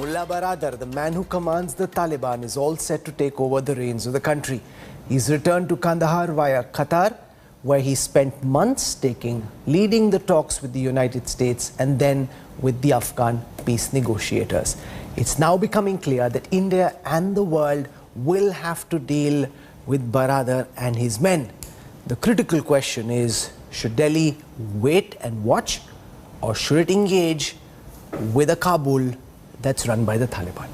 Mullah Baradar, the man who commands the Taliban, is all set to take over the reins of the country. He's returned to Kandahar via Qatar, where he spent months leading the talks with the United States and then with the Afghan peace negotiators. It's now becoming clear that India and the world will have to deal with Baradar and his men. The critical question is, should Delhi wait and watch, or should it engage with a Kabul that's run by the Taliban?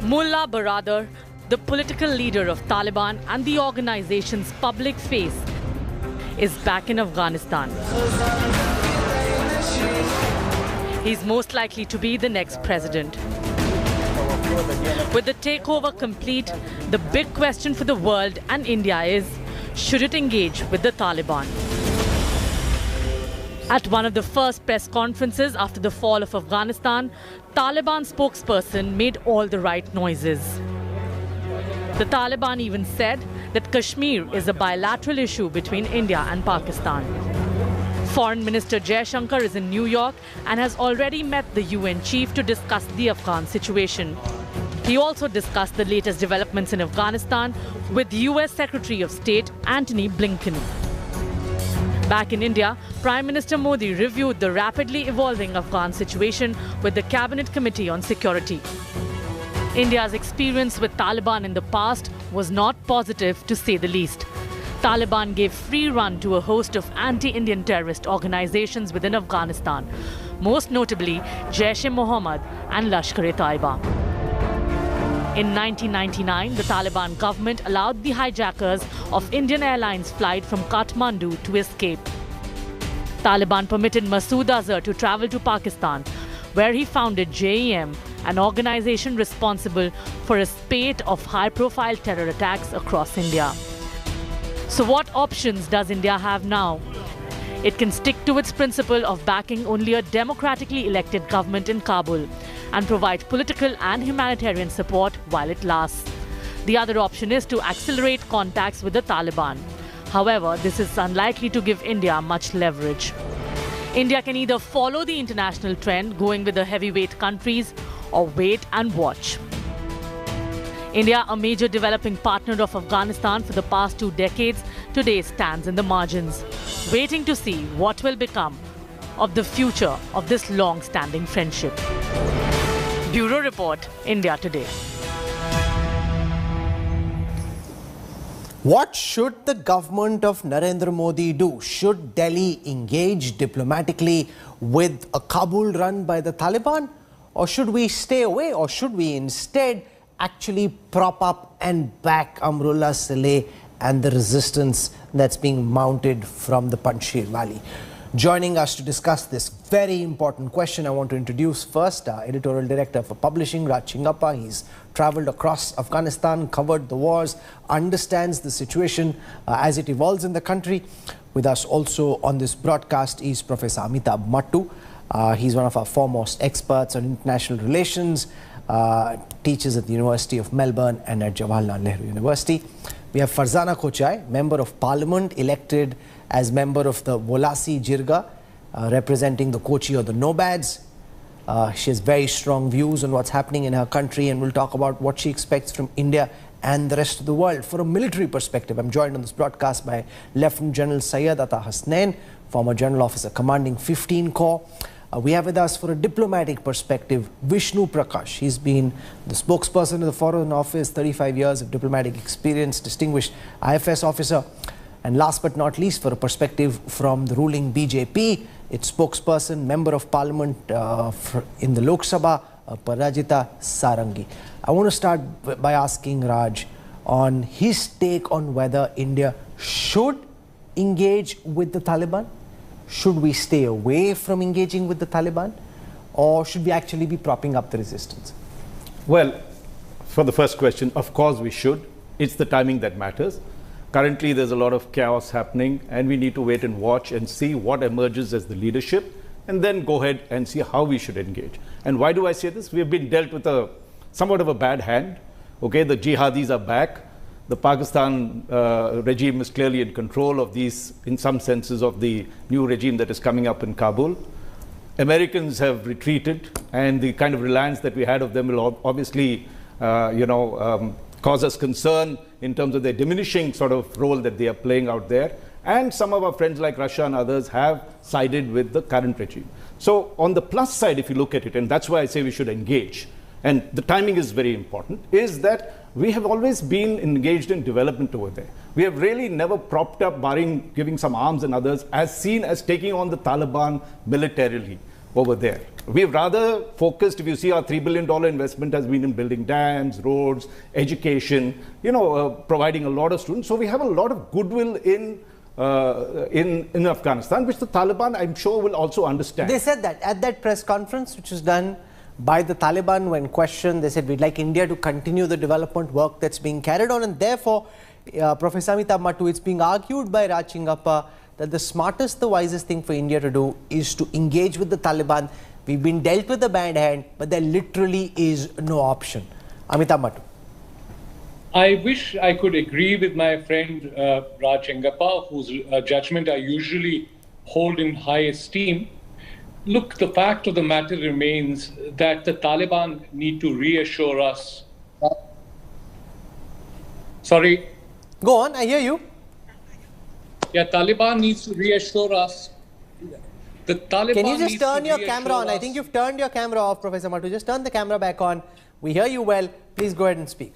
Mullah Baradar, the political leader of Taliban and the organization's public face, is back in Afghanistan. He's most likely to be the next president. With the takeover complete, the big question for the world and India is, should it engage with the Taliban? At one of the first press conferences after the fall of Afghanistan, Taliban spokesperson made all the right noises. The Taliban even said that Kashmir is a bilateral issue between India and Pakistan. Foreign Minister Jaishankar is in New York and has already met the UN chief to discuss the Afghan situation. He also discussed the latest developments in Afghanistan with US Secretary of State Antony Blinken. Back in India, Prime Minister Modi reviewed the rapidly evolving Afghan situation with the Cabinet Committee on Security. India's experience with Taliban in the past was not positive, to say the least. Taliban gave free run to a host of anti-Indian terrorist organizations within Afghanistan, most notably Jaish-e-Mohammed and Lashkar-e-Taiba. In 1999, the Taliban government allowed the hijackers of Indian Airlines flight from Kathmandu to escape. Taliban permitted Masood Azhar to travel to Pakistan, where he founded JEM, an organization responsible for a spate of high-profile terror attacks across India. So what options does India have now? It can stick to its principle of backing only a democratically elected government in Kabul and provide political and humanitarian support while it lasts. The other option is to accelerate contacts with the Taliban. However, this is unlikely to give India much leverage. India can either follow the international trend, going with the heavyweight countries, or wait and watch. India, a major developing partner of Afghanistan for the past 2 decades, today stands in the margins, waiting to see what will become of the future of this long-standing friendship. Bureau Report, India Today. What should the government of Narendra Modi do? Should Delhi engage diplomatically with a Kabul run by the Taliban? Or should we stay away? Or should we instead actually prop up and back Amrullah Saleh and the resistance that's being mounted from the Panjshir Valley? Joining us to discuss this very important question, I want to introduce first our editorial director for publishing, Raj Chingappa. He's travelled across Afghanistan, covered the wars, understands the situation as it evolves in the country. With us also on this broadcast is Professor Amitabh Mattu. He's one of our foremost experts on international relations, teaches at the University of Melbourne and at Jawaharlal Nehru University. We have Farzana Kochai, Member of Parliament, elected as member of the Volasi Jirga, representing the Kochi or the Nomads. She has very strong views on what's happening in her country, and we'll talk about what she expects from India and the rest of the world. For a military perspective, I'm joined on this broadcast by Lieutenant General Syed Atta Hasnain, former General Officer commanding 15 Corps. We have with us, for a diplomatic perspective, Vishnu Prakash. He's been the spokesperson of the Foreign Office, 35 years of diplomatic experience, distinguished IFS officer. And last but not least, for a perspective from the ruling BJP, its spokesperson, Member of Parliament in the Lok Sabha, Parajita Sarangi. I want to start by asking Raj on his take on whether India should engage with the Taliban. Should we stay away from engaging with the Taliban, or should we actually be propping up the resistance? Well, for the first question, of course we should. It's the timing that matters. Currently, there's a lot of chaos happening, and we need to wait and watch and see what emerges as the leadership, and then go ahead and see how we should engage. And why do I say this? We have been dealt with somewhat of a bad hand. Okay, the jihadis are back. The Pakistan regime is clearly in control of these, in some senses, of the new regime that is coming up in Kabul. Americans have retreated, and the kind of reliance that we had of them will obviously, cause us concern in terms of their diminishing sort of role that they are playing out there. And some of our friends like Russia and others have sided with the current regime. So on the plus side, if you look at it, and that's why I say we should engage, and the timing is very important, is that we have always been engaged in development over there. We have really never propped up, barring giving some arms and others, as seen as taking on the Taliban militarily over there. We've rather focused, if you see our $3 billion investment has been in building dams, roads, education, providing a lot of students. So we have a lot of goodwill in Afghanistan, which the Taliban, I'm sure, will also understand. They said that at that press conference, which was done by the Taliban when questioned, they said, we'd like India to continue the development work that's being carried on. And therefore, Professor Amitabh Mattu, it's being argued by Raj Chingappa that the smartest, the wisest thing for India to do is to engage with the Taliban. We've been dealt with a bad hand, but there literally is no option. Amitabh Mattu. I wish I could agree with my friend Raj Chingappa, whose judgment I usually hold in high esteem. Look, the fact of the matter remains that the Taliban need to reassure us. Sorry? Go on, I hear you. Yeah, Taliban needs to reassure us. The Taliban Can you just needs turn to your reassure camera on? us. I think you've turned your camera off, Professor Mattu. Just turn the camera back on. We hear you well. Please go ahead and speak.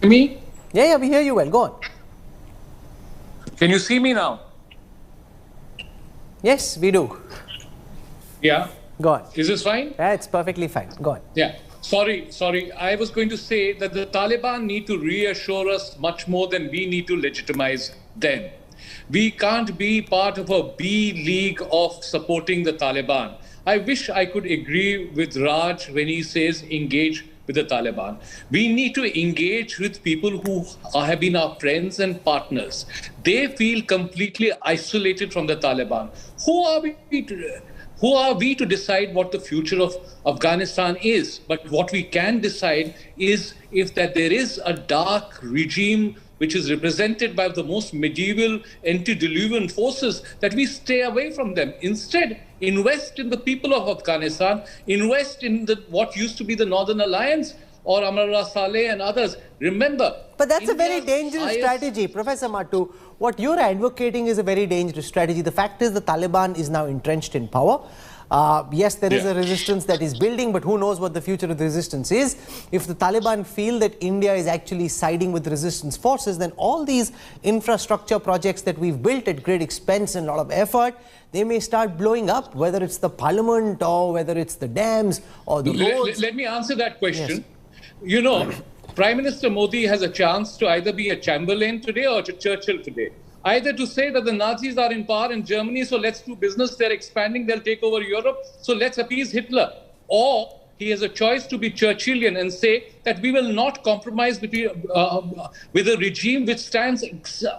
Me? Yeah, we hear you well. Go on. Can you see me now? Yes, we do. Yeah. Go on. Is this fine? Yeah, it's perfectly fine. Go on. Yeah. Sorry. I was going to say that the Taliban need to reassure us much more than we need to legitimize them. We can't be part of a B league of supporting the Taliban. I wish I could agree with Raj when he says engage with the Taliban. We need to engage with people who have been our friends and partners. They feel completely isolated from the Taliban. Who are we to decide what the future of Afghanistan is? But what we can decide is if that there is a dark regime which is represented by the most medieval antediluvian forces, that we stay away from them. Instead, invest in the people of Afghanistan, invest in what used to be the Northern Alliance or Amrullah Saleh and others. Remember, but that's a very dangerous strategy, Professor Mattu. What you're advocating is a very dangerous strategy. The fact is the Taliban is now entrenched in power. Yes, there is a resistance that is building, but who knows what the future of the resistance is. If the Taliban feel that India is actually siding with resistance forces, then all these infrastructure projects that we've built at great expense and a lot of effort, they may start blowing up, whether it's the parliament or whether it's the dams or the roads. Let me answer that question. Yes. You know, Prime Minister Modi has a chance to either be a Chamberlain today or to Churchill today. Either to say that the Nazis are in power in Germany, so let's do business, they're expanding, they'll take over Europe, so let's appease Hitler. Or he has a choice to be Churchillian and say that we will not compromise with a regime which stands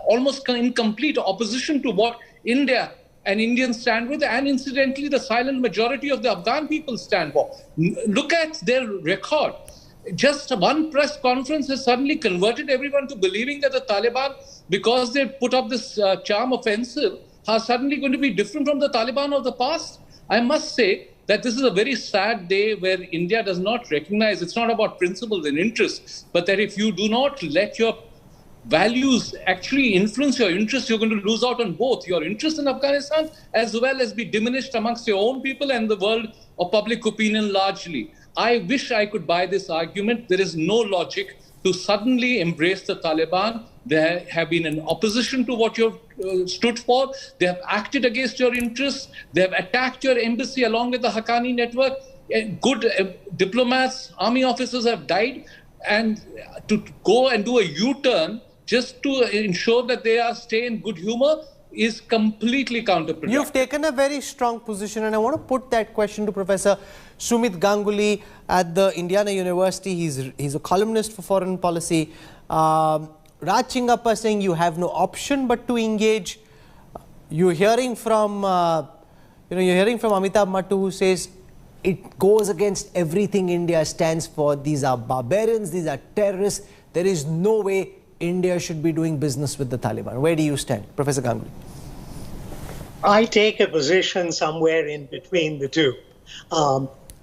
almost in complete opposition to what India and Indians stand with, and incidentally the silent majority of the Afghan people stand for. Look at their record. Just one press conference has suddenly converted everyone to believing that the Taliban, because they put up this charm offensive, are suddenly going to be different from the Taliban of the past. I must say that this is a very sad day where India does not recognize, it's not about principles and interests, but that if you do not let your values actually influence your interests, you're going to lose out on both your interest in Afghanistan as well as be diminished amongst your own people and the world of public opinion largely. I wish I could buy this argument. There is no logic to suddenly embrace the Taliban. They have been in opposition to what you've stood for. They have acted against your interests. They have attacked your embassy along with the Haqqani network. Good diplomats, army officers have died. And to go and do a U-turn just to ensure that they stay in good humor is completely counterproductive. You've taken a very strong position, and I want to put that question to Professor Sumit Ganguly at the Indiana University. He's a columnist for foreign policy. Raj Chingappa saying you have no option but to engage. You're hearing from Amitabh Mattu, who says it goes against everything India stands for. These are barbarians, these are terrorists. There is no way India should be doing business with the Taliban. Where do you stand, Professor Ganguly? I take a position somewhere in between the two.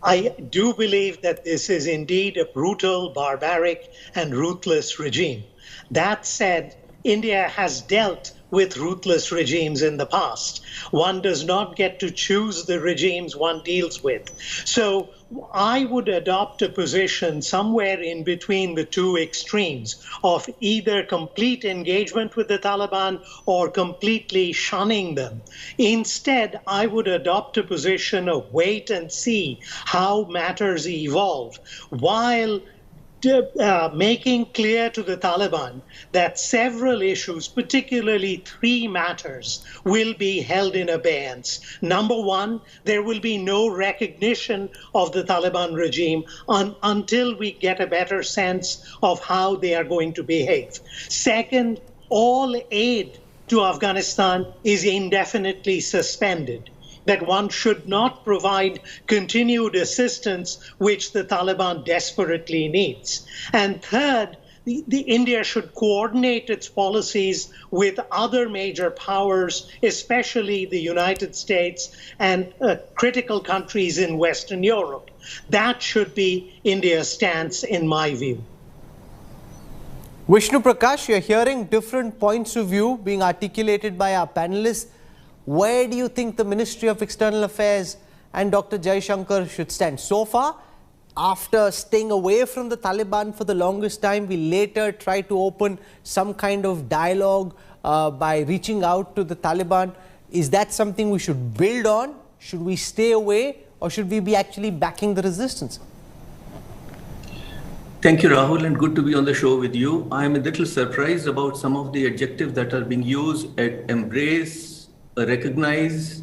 I do believe that this is indeed a brutal, barbaric, and ruthless regime. That said, India has dealt with ruthless regimes in the past. One does not get to choose the regimes one deals with. So I would adopt a position somewhere in between the two extremes of either complete engagement with the Taliban or completely shunning them. Instead, I would adopt a position of wait and see how matters evolve, while making clear to the Taliban that several issues, particularly three matters, will be held in abeyance. Number one, there will be no recognition of the Taliban regime until we get a better sense of how they are going to behave. Second, all aid to Afghanistan is indefinitely suspended, that one should not provide continued assistance which the Taliban desperately needs. And third, India should coordinate its policies with other major powers, especially the United States and critical countries in Western Europe. That should be India's stance, in my view. Vishnu Prakash, you're hearing different points of view being articulated by our panelists. Where do you think the Ministry of External Affairs and Dr. Jaishankar should stand? So far, after staying away from the Taliban for the longest time, we later try to open some kind of dialogue by reaching out to the Taliban. Is that something we should build on? Should we stay away, or should we be actually backing the resistance? Thank you, Rahul, and good to be on the show with you. I'm a little surprised about some of the adjectives that are being used at embrace, recognize.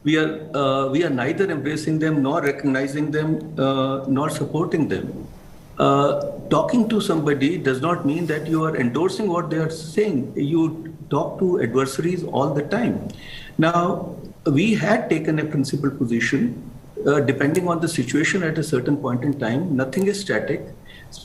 We are neither embracing them nor recognizing them nor supporting them. Talking to somebody does not mean that you are endorsing what they are saying. You talk to adversaries all the time. Now, we had taken a principled position. Depending on the situation at a certain point in time, nothing is static.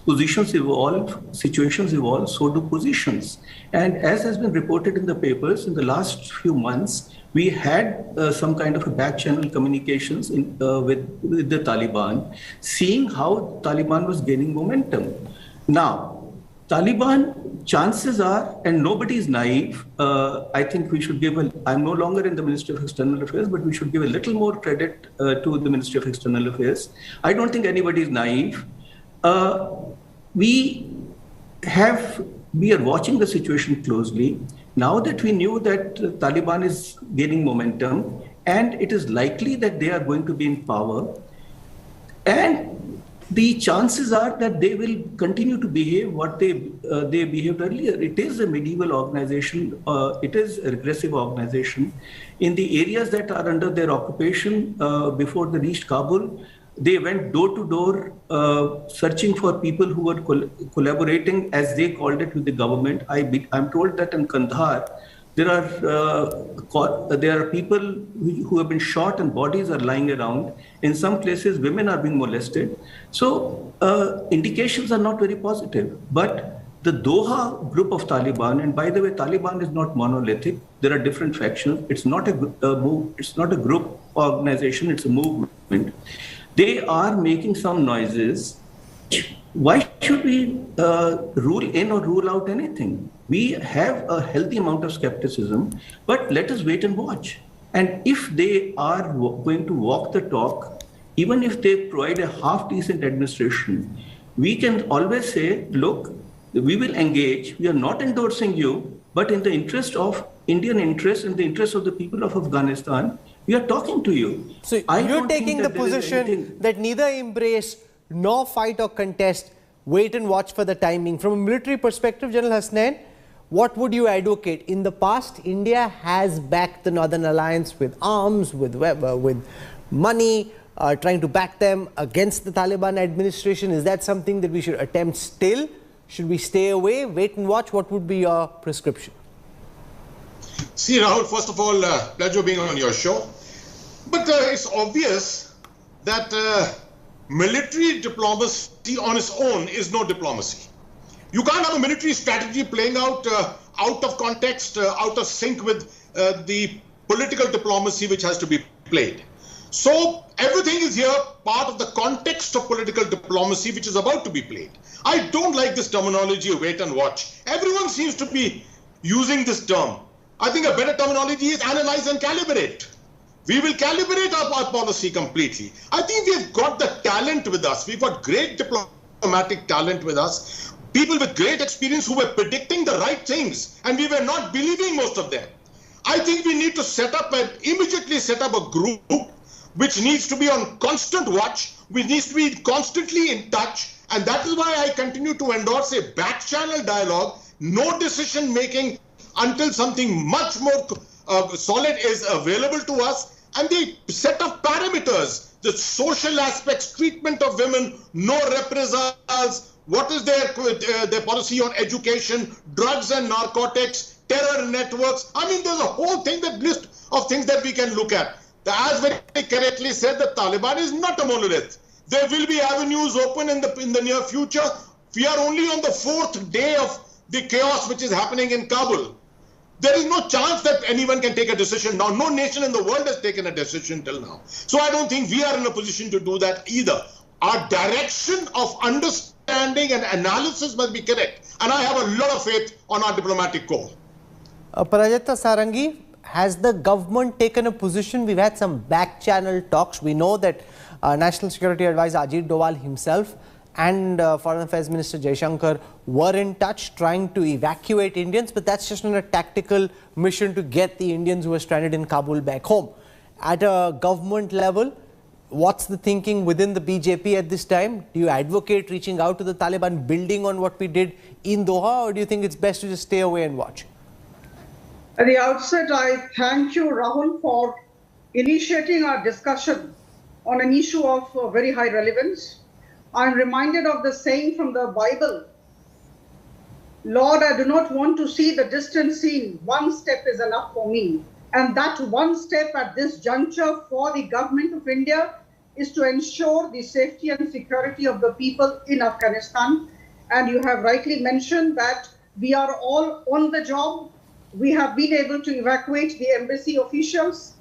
Positions evolve, situations evolve, so do positions. And as has been reported in the papers, in the last few months, we had some kind of a back channel communications with the Taliban, seeing how Taliban was gaining momentum. Now, Taliban, chances are, and nobody is naive, I think we should give I'm no longer in the Ministry of External Affairs, but we should give a little more credit to the Ministry of External Affairs. I don't think anybody is naive. We are watching the situation closely. Now that we knew that Taliban is gaining momentum, and it is likely that they are going to be in power, and the chances are that they will continue to behave what they behaved earlier. It is a medieval organization. It is a regressive organization. In the areas that are under their occupation, before they reached Kabul, they went door to door, searching for people who were collaborating, as they called it, with the government. I'm told that in Kandahar, there are people who have been shot and bodies are lying around. In some places, women are being molested. So indications are not very positive. But the Doha group of Taliban, and by the way, Taliban is not monolithic. There are different factions. It's not a group organization. It's a movement. They are making some noises. Why should we rule in or rule out anything? We have a healthy amount of skepticism, but let us wait and watch. And if they are going to walk the talk, even if they provide a half-decent administration, we can always say, look, we will engage. We are not endorsing you, but in the interest of Indian interests and the interest of the people of Afghanistan, we are talking to you. So you're taking the position that neither embrace nor fight or contest, wait and watch for the timing. From a military perspective, General Hasnain, what would you advocate? In the past, India has backed the Northern Alliance with arms, with money, trying to back them against the Taliban administration. Is that something that we should attempt still? Should we stay away, wait and watch? What would be your prescription? See, Rahul, first of all, pleasure being on your show. But it's obvious that military diplomacy on its own is no diplomacy. You can't have a military strategy playing out out of context, out of sync with the political diplomacy which has to be played. So everything is here part of the context of political diplomacy which is about to be played. I don't like this terminology of wait and watch. Everyone seems to be using this term. I think a better terminology is analyze and calibrate. We will calibrate our policy completely. I think we've got the talent with us. We've got great diplomatic talent with us. People with great experience who were predicting the right things, and we were not believing most of them. I think we need to immediately set up a group which needs to be on constant watch, which needs to be constantly in touch, and that is why I continue to endorse a back-channel dialogue, no decision making until something much more solid is available to us, and the set of parameters, the social aspects, treatment of women, no reprisals, what is their policy on education, drugs and narcotics, terror networks. I mean, there's a whole thing, that list of things that we can look at. As very correctly said, the Taliban is not a monolith. There will be avenues open in the near future. We are only on the fourth day of the chaos which is happening in Kabul. There is no chance that anyone can take a decision now. No nation in the world has taken a decision till now. So I don't think we are in a position to do that either. Our direction of understanding and analysis must be correct. And I have a lot of faith on our diplomatic corps. Parajita Sarangi, has the government taken a position? We've had some back-channel talks. We know that National Security Advisor Ajit Doval himself and Foreign Affairs Minister Jaishankar were in touch trying to evacuate Indians, but that's just not a tactical mission to get the Indians who are stranded in Kabul back home. At a government level, what's the thinking within the BJP at this time? Do you advocate reaching out to the Taliban, building on what we did in Doha, or do you think it's best to just stay away and watch? At the outset, I thank you, Rahul, for initiating our discussion on an issue of very high relevance. I'm reminded of the saying from the Bible, Lord, I do not want to see the distant scene. One step is enough for me. And that one step at this juncture for the government of India is to ensure the safety and security of the people in Afghanistan. And you have rightly mentioned that we are all on the job. We have been able to evacuate the embassy officials.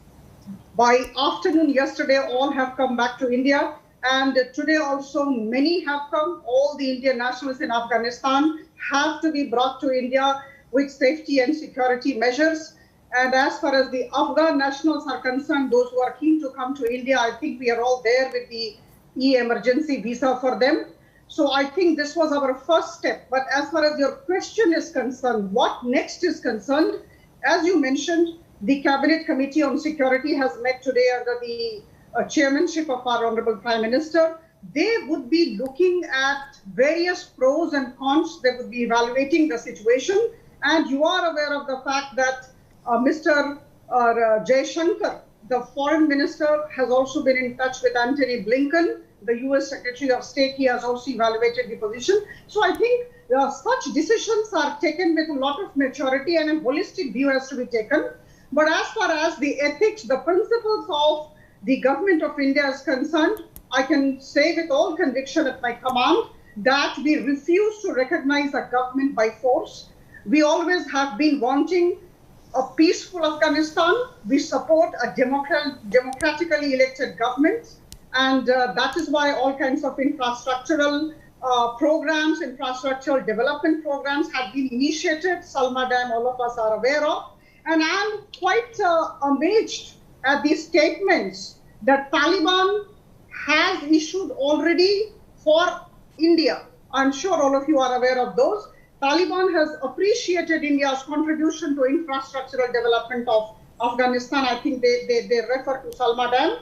By afternoon yesterday, all have come back to India. And today also, many have come. All the Indian nationals in Afghanistan have to be brought to India with safety and security measures. And as far as the Afghan nationals are concerned, those who are keen to come to India, I think we are all there with the e-emergency visa for them. So I think this was our first step. But as far as your question is concerned, what next is concerned, as you mentioned, the Cabinet Committee on Security has met today under the chairmanship of our Honorable Prime Minister. They would be looking at various pros and cons. They would be evaluating the situation. And you are aware of the fact that Mr. Jaishankar, the foreign minister, has also been in touch with Antony Blinken, the US Secretary of State. He has also evaluated the position. So I think such decisions are taken with a lot of maturity, and a holistic view has to be taken. But as far as the ethics, the principles of the government of India is concerned, I can say with all conviction at my command that we refuse to recognize a government by force. We always have been wanting a peaceful Afghanistan. We support a democratically elected government. And that is why all kinds of infrastructural programs, infrastructural development programs have been initiated. Salma Dam, all of us are aware of. And I'm quite amazed at these statements that Taliban has issued already for India. I'm sure all of you are aware of those. Taliban has appreciated India's contribution to infrastructural development of Afghanistan. I think they refer to Salma Dam.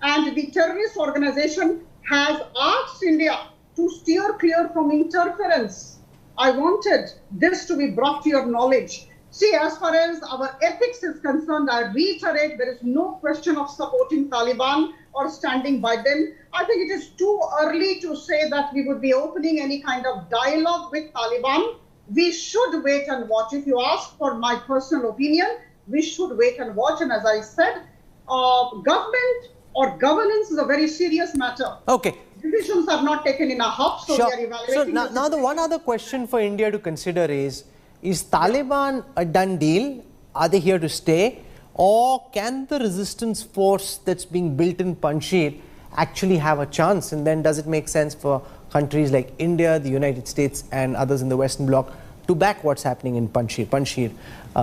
And the terrorist organization has asked India to steer clear from interference. I wanted this to be brought to your knowledge. See, as far as our ethics is concerned, I reiterate, there is no question of supporting Taliban or standing by them. I think it is too early to say that we would be opening any kind of dialogue with Taliban. We should wait and watch. If you ask for my personal opinion, we should wait and watch. And as I said, government or governance is a very serious matter. Okay. Decisions are not taken in a huff, so sure. we are evaluating. So now the one other question for India to consider is Taliban a done deal? Are they here to stay? Or can the resistance force that's being built in Panjshir actually have a chance? And then does it make sense for countries like India, the United States and others in the Western Bloc to back what's happening in Panjshir? Panjshir,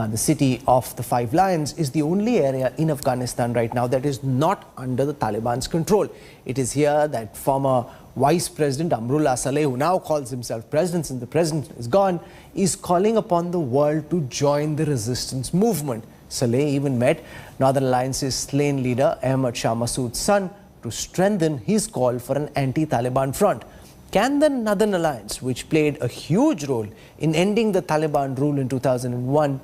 the city of the Five Lions, is the only area in Afghanistan right now that is not under the Taliban's control. It is here that former Vice President Amrullah Saleh, who now calls himself President since the President is gone, is calling upon the world to join the resistance movement. Saleh even met Northern Alliance's slain leader Ahmad Shah Massoud's son to strengthen his call for an anti-Taliban front. Can the Northern Alliance, which played a huge role in ending the Taliban rule in 2001,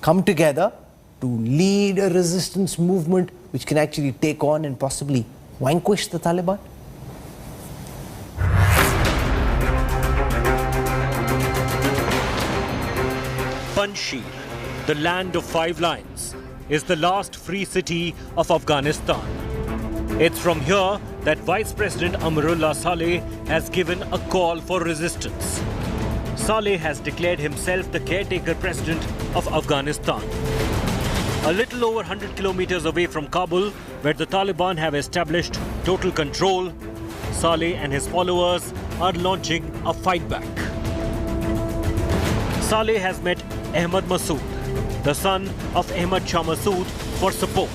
come together to lead a resistance movement which can actually take on and possibly vanquish the Taliban? Panjshir, the land of five lions, is the last free city of Afghanistan. It's from here that Vice President Amrullah Saleh has given a call for resistance. Saleh has declared himself the caretaker president of Afghanistan. A little over 100 kilometers away from Kabul, where the Taliban have established total control, Saleh and his followers are launching a fight back. Saleh has met Ahmad Massoud, the son of Ahmad Shah Massoud, for support.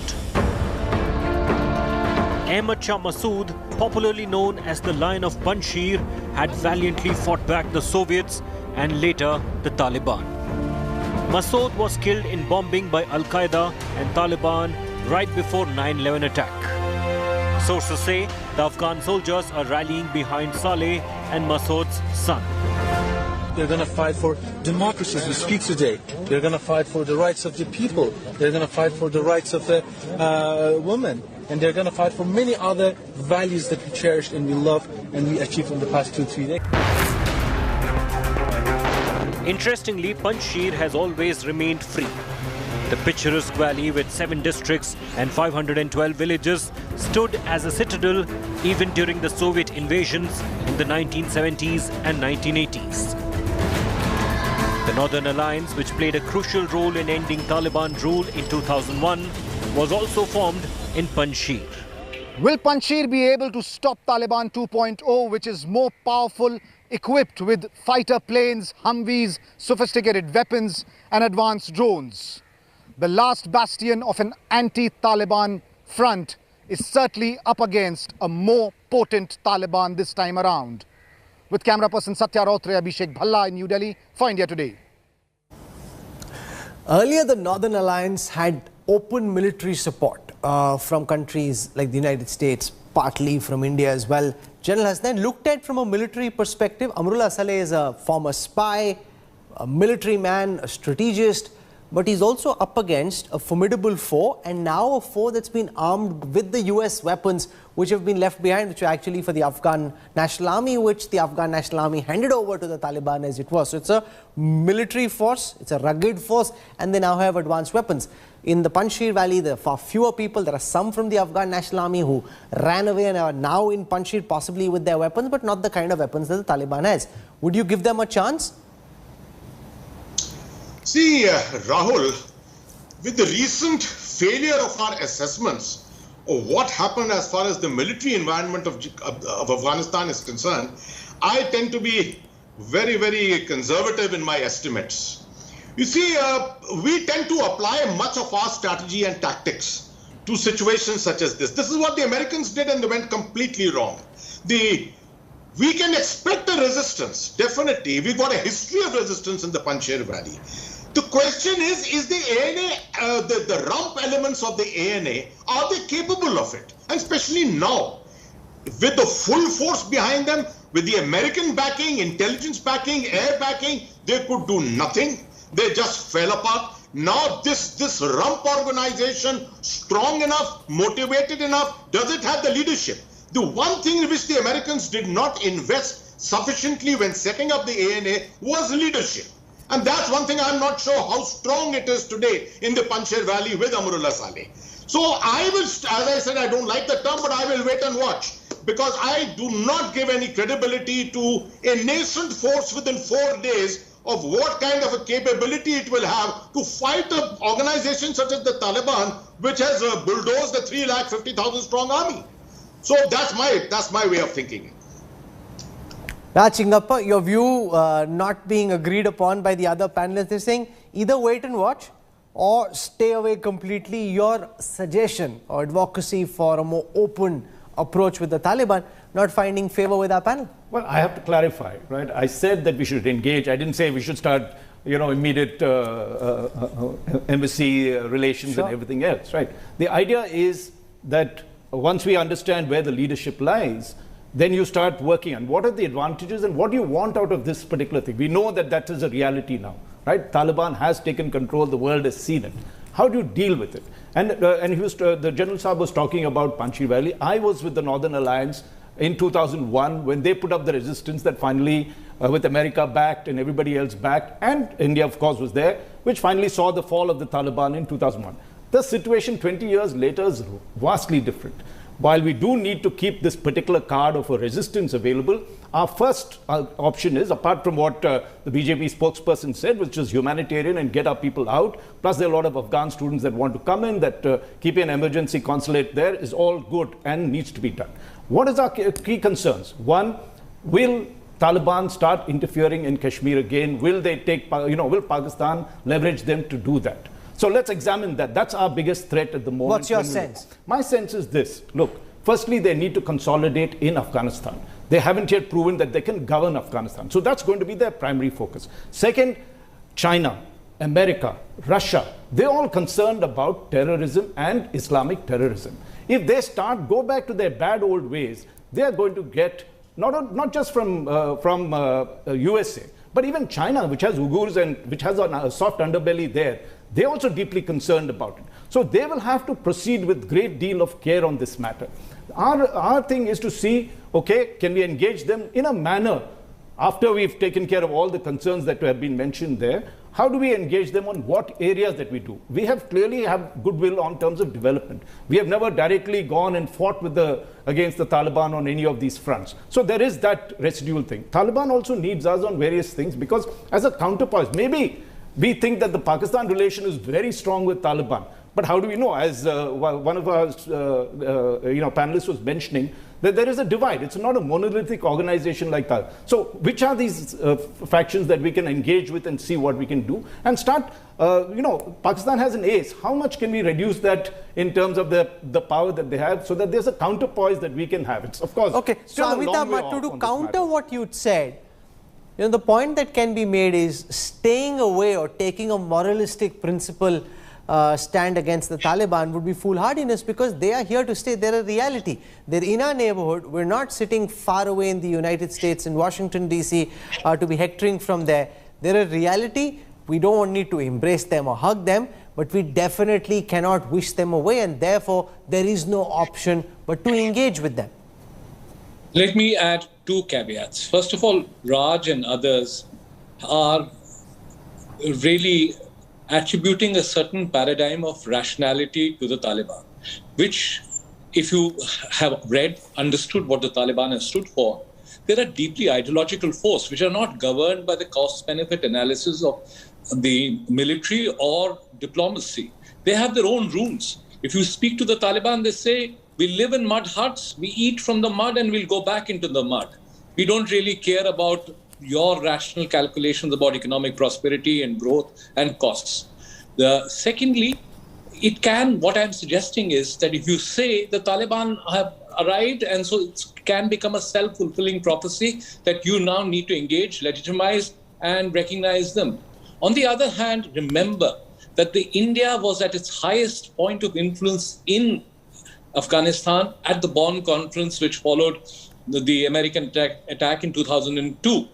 Ahmad Shah Massoud, popularly known as the Lion of Panjshir, had valiantly fought back the Soviets and later the Taliban. Massoud was killed in bombing by Al-Qaeda and Taliban right before 9/11 attack. Sources say the Afghan soldiers are rallying behind Saleh and Massoud's son. They're going to fight for democracies we speak today. They're going to fight for the rights of the people. They're going to fight for the rights of the women. And they're going to fight for many other values that we cherish and we love and we achieved in the past 2-3 decades. Interestingly, Panjshir has always remained free. The picturesque valley with 7 districts and 512 villages stood as a citadel even during the Soviet invasions in the 1970s and 1980s. The Northern Alliance, which played a crucial role in ending Taliban rule in 2001, was also formed in Panjshir. Will Panjshir be able to stop Taliban 2.0, which is more powerful, equipped with fighter planes, Humvees, sophisticated weapons and advanced drones? The last bastion of an anti-Taliban front is certainly up against a more potent Taliban this time around. With camera person Satya Rautre, Abhishek Bhalla in New Delhi for India Today. Earlier, the Northern Alliance had open military support from countries like the United States, partly from India as well. General Hasnain, looked at from a military perspective, Amrullah Saleh is a former spy, a military man, a strategist, but he's also up against a formidable foe, and now a foe that's been armed with the US weapons which have been left behind, which are actually for the Afghan National Army, which the Afghan National Army handed over to the Taliban as it was. So it's a military force, it's a rugged force, and they now have advanced weapons. In the Panjshir Valley, there are far fewer people. There are some from the Afghan National Army who ran away and are now in Panjshir, possibly with their weapons, but not the kind of weapons that the Taliban has. Would you give them a chance? See, Rahul, with the recent failure of our assessments of what happened as far as the military environment of Afghanistan is concerned, I tend to be very, very conservative in my estimates. You see, we tend to apply much of our strategy and tactics to situations such as this. This is what the Americans did and they went completely wrong. We can expect a resistance, definitely. We've got a history of resistance in the Panjshir Valley. The question is the ANA, the rump elements of the ANA, are they capable of it? And especially now, with the full force behind them, with the American backing, intelligence backing, air backing, they could do nothing. They just fell apart. Now this rump organization, strong enough, motivated enough, does it have the leadership? The one thing in which the Americans did not invest sufficiently when setting up the ANA was leadership. And that's one thing I'm not sure how strong it is today in the Panjshir Valley with Amrullah Saleh. So I will, as I said, I don't like the term, but I will wait and watch, because I do not give any credibility to a nascent force within 4 days of what kind of a capability it will have to fight an organization such as the Taliban, which has bulldozed a 350,000 strong army. So that's my way of thinking. Chingappa, your view not being agreed upon by the other panelists, they're saying either wait and watch or stay away completely. Your suggestion or advocacy for a more open approach with the Taliban not finding favor with our panel? Well, I have to clarify, right? I said that we should engage. I didn't say we should start, immediate embassy relations and everything else, right? The idea is that once we understand where the leadership lies, then you start working on what are the advantages and what do you want out of this particular thing. We know that that is a reality now, right? Taliban has taken control, the world has seen it. How do you deal with it? And the General Saab was talking about Panjshir Valley. I was with the Northern Alliance in 2001 when they put up the resistance that finally, with America backed and everybody else backed, and India of course was there, which finally saw the fall of the Taliban in 2001. The situation 20 years later is vastly different. While we do need to keep this particular card of a resistance available, our first option is, apart from what the BJP spokesperson said, which is humanitarian and get our people out, plus there are a lot of Afghan students that want to come in, that keeping an emergency consulate there is all good and needs to be done. What is our key concerns? One, will Taliban start interfering in Kashmir again? Will they take, will Pakistan leverage them to do that? So let's examine that. That's our biggest threat at the moment. What's your sense? My sense is this. Look, firstly, they need to consolidate in Afghanistan. They haven't yet proven that they can govern Afghanistan. So that's going to be their primary focus. Second, China, America, Russia, they're all concerned about terrorism and Islamic terrorism. If they go back to their bad old ways, they are going to get, not just from USA, but even China, which has Uyghurs and which has a soft underbelly there, they're also deeply concerned about it. So they will have to proceed with great deal of care on this matter. Our thing is to see, okay, can we engage them in a manner after we've taken care of all the concerns that have been mentioned there? How do we engage them on what areas that we do? We have clearly have goodwill on terms of development. We have never directly gone and fought against the Taliban on any of these fronts. So there is that residual thing. Taliban also needs us on various things because as a counterpoise, maybe we think that the Pakistan relation is very strong with Taliban. But how do we know? As one of our panelists was mentioning, that there is a divide. It's not a monolithic organization like that. So which are these factions that we can engage with and see what we can do? And start, Pakistan has an ace. How much can we reduce that in terms of the power that they have so that there's a counterpoise that we can have? It's, of course, okay. So Amitabh, but to counter what you'd said, the point that can be made is staying away or taking a moralistic principle stand against the Taliban would be foolhardiness because they are here to stay. They're a reality. They're in our neighborhood. We're not sitting far away in the United States, in Washington, D.C. To be hectoring from there. They're a reality. We don't need to embrace them or hug them, but we definitely cannot wish them away, and therefore there is no option but to engage with them. Let me add two caveats. First of all, Raj and others are really attributing a certain paradigm of rationality to the Taliban, which, if you have understood what the Taliban has stood for, they're a deeply ideological force which are not governed by the cost-benefit analysis of the military or diplomacy. They have their own rules. If you speak to the Taliban, they say, we live in mud huts, we eat from the mud and we'll go back into the mud. We don't really care about your rational calculations about economic prosperity and growth and costs. Secondly, what I'm suggesting is that if you say the Taliban have arrived and so it can become a self-fulfilling prophecy that you now need to engage, legitimize and recognize them. On the other hand, remember that India was at its highest point of influence in Afghanistan at the Bonn conference, which followed the American attack in 2002.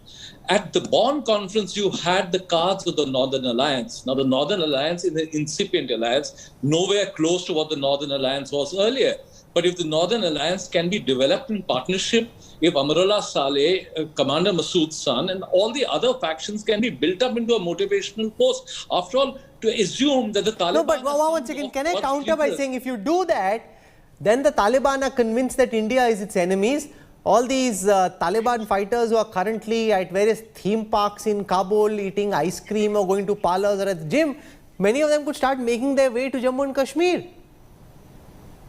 At the Bonn conference, you had the cards of the Northern Alliance. Now, the Northern Alliance is an incipient alliance, nowhere close to what the Northern Alliance was earlier. But if the Northern Alliance can be developed in partnership, if Amarullah Saleh, Commander Masood's son, and all the other factions can be built up into a motivational force. After all, to assume that the Taliban... No, but one second, can I counter by saying if you do that, then the Taliban are convinced that India is its enemies. all these Taliban fighters who are currently at various theme parks in Kabul eating ice cream or going to parlors or at the gym, many of them could start making their way to Jammu and Kashmir.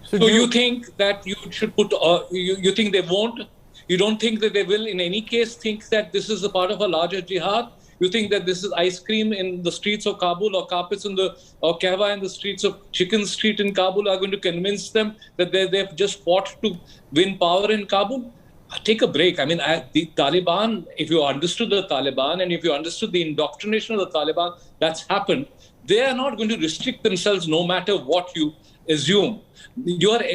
So you think that you should put, you think they won't? You don't think that they will in any case think that this is a part of a larger jihad? You think that this is ice cream in the streets of Kabul or carpets or kahwa in the streets of Chicken Street in Kabul are going to convince them that they've just fought to win power in Kabul? Take a break. I mean, the Taliban, if you understood the Taliban and if you understood the indoctrination of the Taliban that's happened, they are not going to restrict themselves no matter what you assume.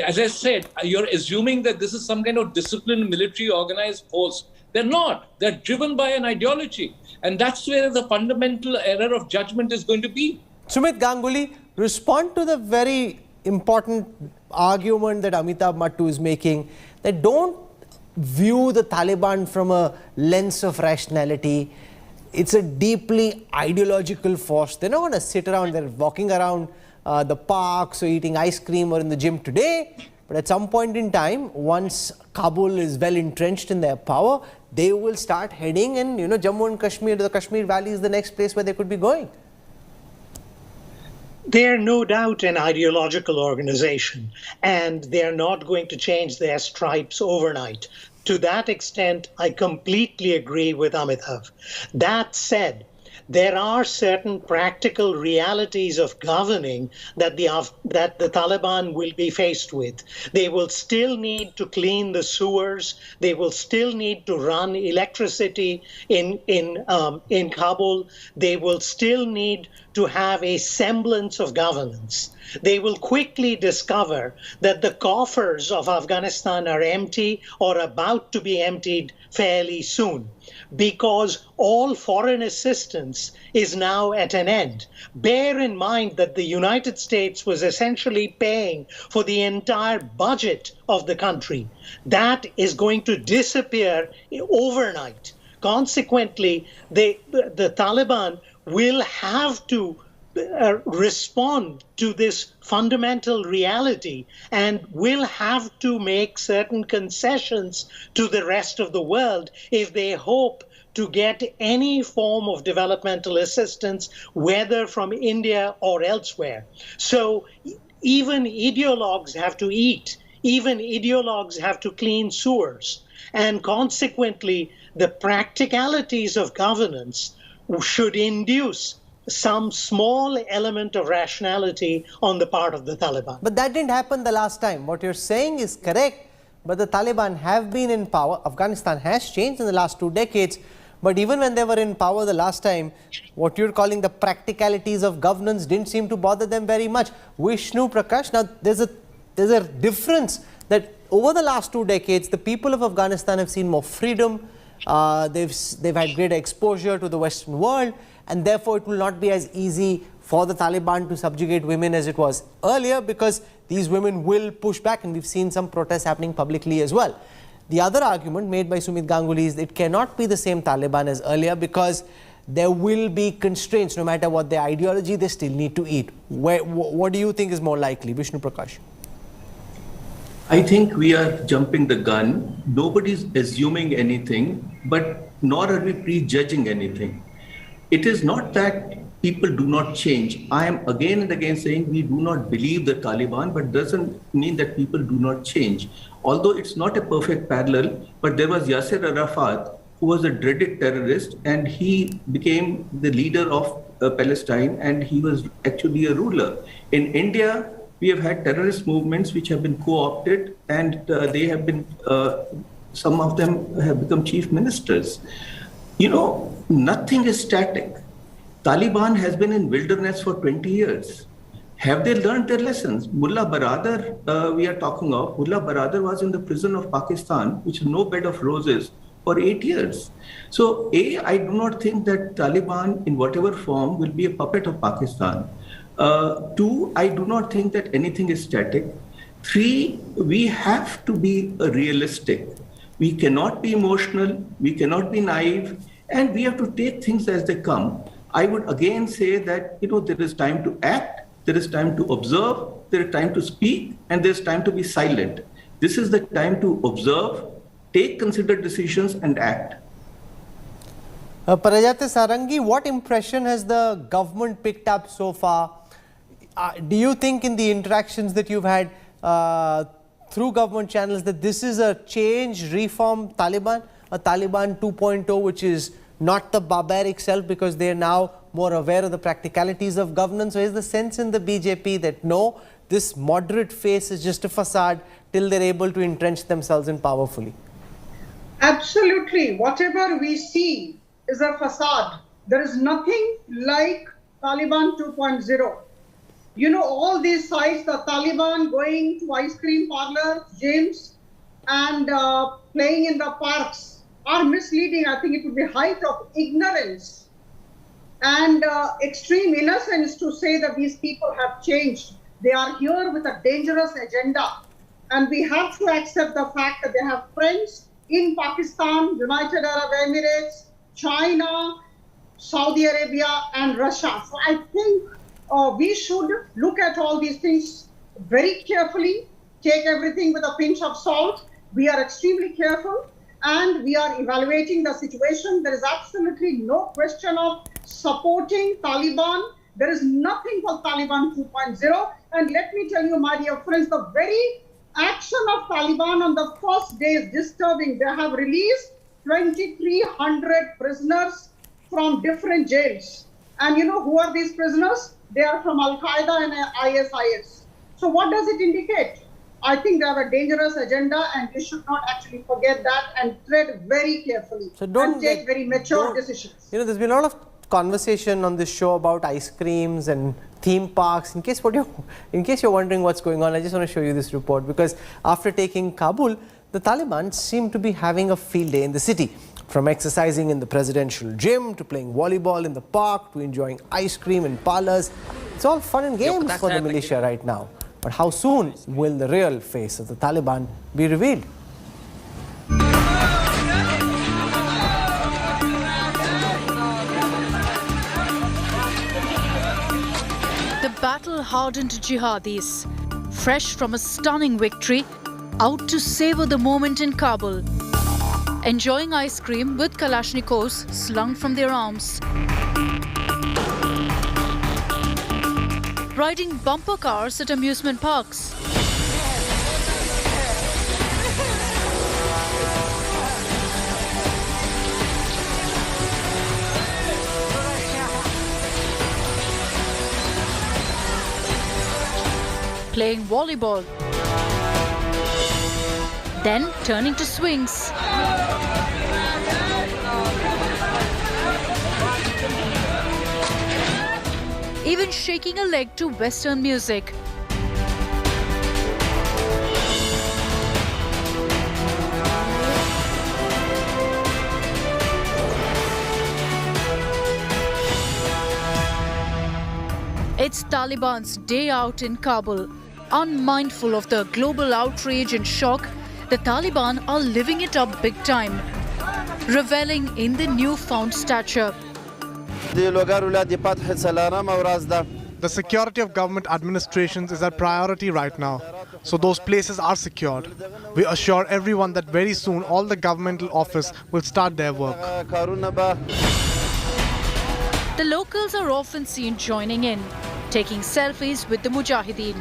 As I said, you're assuming that this is some kind of disciplined military organized force. They're not. They're driven by an ideology. And that's where the fundamental error of judgment is going to be. Sumit Ganguly, respond to the very important argument that Amitabh Mattu is making, that don't view the Taliban from a lens of rationality. It's a deeply ideological force. They're not going to sit around, they're walking around the parks or eating ice cream or in the gym today. But at some point in time, once Kabul is well entrenched in their power, they will start heading, and Jammu and Kashmir, the Kashmir Valley is the next place where they could be going. They're no doubt an ideological organization, and they're not going to change their stripes overnight. To that extent, I completely agree with Amitav. That said, there are certain practical realities of governing that the Taliban will be faced with. They will still need to clean the sewers. They will still need to run electricity in Kabul. They will still need to have a semblance of governance. They will quickly discover that the coffers of Afghanistan are empty or about to be emptied fairly soon, because all foreign assistance is now at an end. Bear in mind that the United States was essentially paying for the entire budget of the country. That is going to disappear overnight. Consequently, the Taliban will have to respond to this fundamental reality and will have to make certain concessions to the rest of the world if they hope to get any form of developmental assistance, whether from India or elsewhere. So even ideologues have to eat, even ideologues have to clean sewers, and consequently the practicalities of governance should induce some small element of rationality on the part of the Taliban. But that didn't happen the last time. What you're saying is correct, but the Taliban have been in power. Afghanistan has changed in the last 2 decades, but even when they were in power the last time, what you're calling the practicalities of governance didn't seem to bother them very much. Vishnu Prakash, now there's a difference that over the last 2 decades, the people of Afghanistan have seen more freedom, they've had greater exposure to the Western world, and therefore it will not be as easy for the Taliban to subjugate women as it was earlier, because these women will push back, and we've seen some protests happening publicly as well. The other argument made by Sumit Ganguly is that it cannot be the same Taliban as earlier, because there will be constraints. No matter what their ideology, they still need to eat. What do you think is more likely, Vishnu Prakash? I think we are jumping the gun. Nobody's assuming anything, but nor are we prejudging anything. It is not that people do not change. I am again and again saying we do not believe the Taliban, but doesn't mean that people do not change. Although it's not a perfect parallel, but there was Yasser Arafat, who was a dreaded terrorist, and he became the leader of Palestine, and he was actually a ruler. In India, we have had terrorist movements which have been co-opted, and they have been, some of them have become chief ministers. Nothing is static. Taliban has been in wilderness for 20 years. Have they learned their lessons? Mullah Baradar, we are talking of, Mullah Baradar was in the prison of Pakistan, which is no bed of roses, for 8 years. So, I do not think that Taliban, in whatever form, will be a puppet of Pakistan. 2, I do not think that anything is static. 3, we have to be realistic. We cannot be emotional, we cannot be naive, and we have to take things as they come. I would again say that, there is time to act, there is time to observe, there is time to speak, and there's time to be silent. This is the time to observe, take considered decisions and act. Parajate Sarangi, what impression has the government picked up so far? Do you think in the interactions that you've had through government channels that this is a change, reform Taliban, a Taliban 2.0, which is not the barbaric self because they are now more aware of the practicalities of governance? Or is the sense in the BJP that no, this moderate face is just a facade till they're able to entrench themselves in power fully? Absolutely. Whatever we see is a facade. There is nothing like Taliban 2.0. You know, all these sites, the Taliban going to ice cream parlors, gyms, and playing in the parks are misleading. I think it would be height of ignorance and extreme innocence to say that these people have changed. They are here with a dangerous agenda. And we have to accept the fact that they have friends in Pakistan, United Arab Emirates, China, Saudi Arabia, and Russia. So I think we should look at all these things very carefully, take everything with a pinch of salt. We are extremely careful and we are evaluating the situation. There is absolutely no question of supporting Taliban. There is nothing called Taliban 2.0. And let me tell you, my dear friends, the very action of Taliban on the first day is disturbing. They have released 2,300 prisoners from different jails. And you know who are these prisoners? They are from Al-Qaeda and ISIS. So what does it indicate? I think they have a dangerous agenda and we should not actually forget that and tread very carefully and take very mature decisions. You know, there's been a lot of conversation on this show about ice creams and theme parks. In case you're wondering what's going on, I just want to show you this report because after taking Kabul, the Taliban seem to be having a field day in the city. From exercising in the presidential gym to playing volleyball in the park to enjoying ice cream in parlors. It's all fun and games for the militia right now. But how soon will the real face of the Taliban be revealed? The battle-hardened jihadis, fresh from a stunning victory, out to savor the moment in Kabul. Enjoying ice cream with Kalashnikovs slung from their arms. Riding bumper cars at amusement parks. Playing volleyball. Then turning to swings. Even shaking a leg to Western music. It's Taliban's day out in Kabul. Unmindful of the global outrage and shock, the Taliban are living it up big time, reveling in the newfound stature. The security of government administrations is our priority right now, so those places are secured. We assure everyone that very soon all the governmental office will start their work. The locals are often seen joining in, taking selfies with the Mujahideen.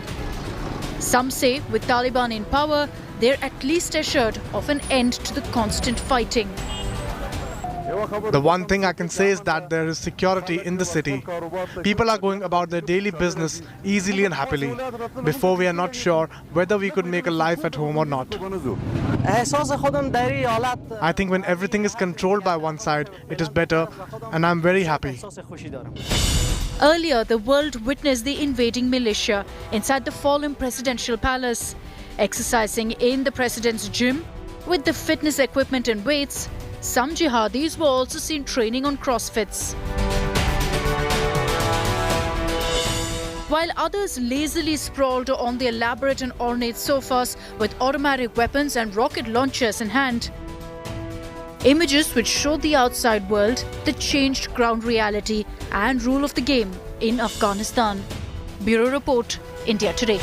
Some say with Taliban in power, they're at least assured of an end to the constant fighting. The one thing I can say is that there is security in the city. People are going about their daily business easily and happily. Before, we are not sure whether we could make a life at home or not. I think when everything is controlled by one side, it is better, and I'm very happy. Earlier, the world witnessed the invading militia inside the fallen presidential palace, exercising in the president's gym with the fitness equipment and weights. Some jihadis were also seen training on CrossFits. While others lazily sprawled on the elaborate and ornate sofas with automatic weapons and rocket launchers in hand. Images which showed the outside world the changed ground reality and rule of the game in Afghanistan. Bureau Report, India Today.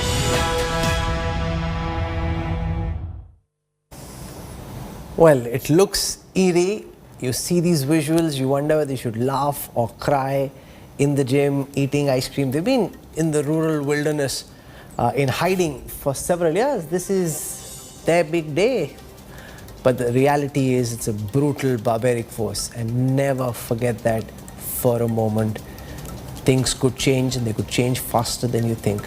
Well, it looks eerie. You see these visuals, you wonder whether you should laugh or cry in the gym, eating ice cream. They've been in the rural wilderness in hiding for several years. This is their big day. But the reality is it's a brutal, barbaric force. And never forget that for a moment. Things could change, and they could change faster than you think.